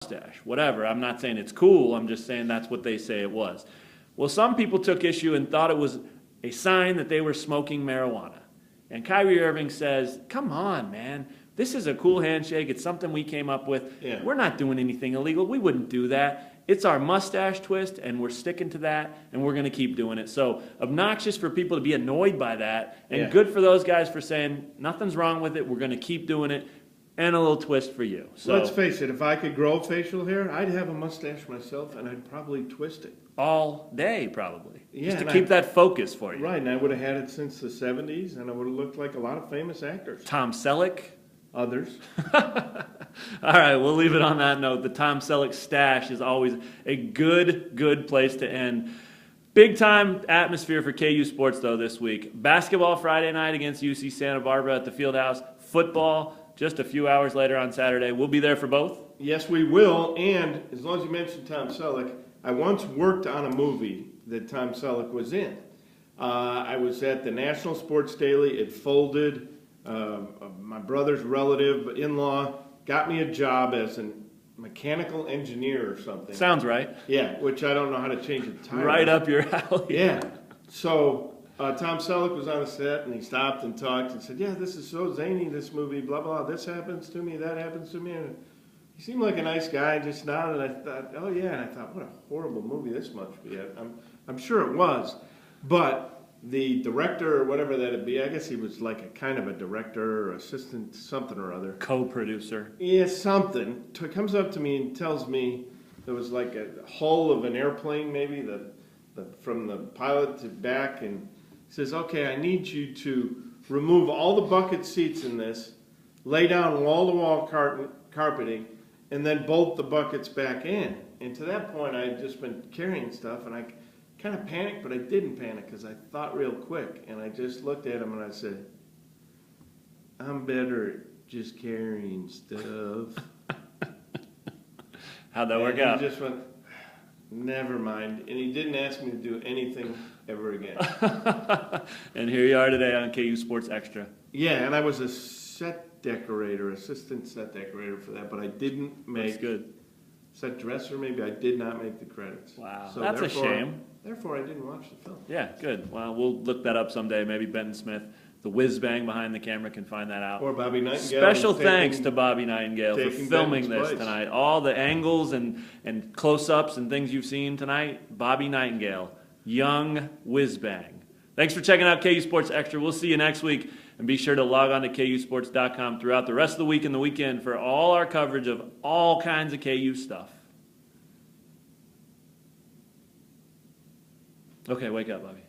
mustache. Whatever. I'm not saying it's cool. I'm just saying that's what they say it was. Well, some people took issue and thought it was a sign that they were smoking marijuana. And Kyrie Irving says, come on, man. This is a cool handshake. It's something we came up with. Yeah. We're not doing anything illegal. We wouldn't do that. It's our mustache twist, and we're sticking to that, and we're going to keep doing it. So obnoxious for people to be annoyed by that, and good for those guys for saying, nothing's wrong with it. We're going to keep doing it, and a little twist for you. So let's face it, if I could grow facial hair, I'd have a mustache myself, and I'd probably twist it. All day, probably. Yeah, just to keep that focus for you. Right, and I would have had it since the 70s, and I would have looked like a lot of famous actors. Tom Selleck. Others. All right, we'll leave it on that note. The Tom Selleck stash is always a good place to end. Big time atmosphere for KU Sports, though, this week. Basketball Friday night against UC Santa Barbara at the Fieldhouse. Football just a few hours later on Saturday. We'll be there for both. Yes, we will. And as long as you mentioned Tom Selleck, I once worked on a movie that Tom Selleck was in. I was at the National Sports Daily. It folded. My brother's relative, in-law, got me a job as a mechanical engineer or something. Sounds right. Yeah, which I don't know how to change a tire. Right up your alley. Yeah. So Tom Selleck was on the set, and he stopped and talked and said, yeah, this is so zany, this movie, blah, blah, this happens to me, that happens to me. And he seemed like a nice guy, just nodded, and I thought, oh, yeah. And I thought, what a horrible movie this must be. I'm sure it was. But the director or whatever that'd be, I guess he was like a kind of a director or assistant something or other. Co-producer. Yeah, something. Comes up to me and tells me there was like a hull of an airplane, maybe from the pilot to back, and says, okay, I need you to remove all the bucket seats in this, lay down wall-to-wall carpeting, and then bolt the buckets back in. And to that point, I had just been carrying stuff, and I kind of panicked, but I didn't panic because I thought real quick. And I just looked at him and I said, I'm better at just carrying stuff. How'd that work out? He just went, never mind. And he didn't ask me to do anything ever again. And here you are today on KU Sports Extra. Yeah, and I was a set decorator, assistant set decorator for that, but I didn't make... That's good. Set dresser, maybe. I did not make the credits. Wow, so that's a shame. Therefore, I didn't watch the film. Yeah, good. Well, we'll look that up someday. Maybe Benton Smith, the whiz bang behind the camera, can find that out. Or Bobby Nightingale. Special thanks to Bobby Nightingale for filming this tonight. All the angles and close-ups and things you've seen tonight, Bobby Nightingale, young whiz bang. Thanks for checking out KU Sports Extra. We'll see you next week. And be sure to log on to KUSports.com throughout the rest of the week and the weekend for all our coverage of all kinds of KU stuff. Okay, wake up, Bobby.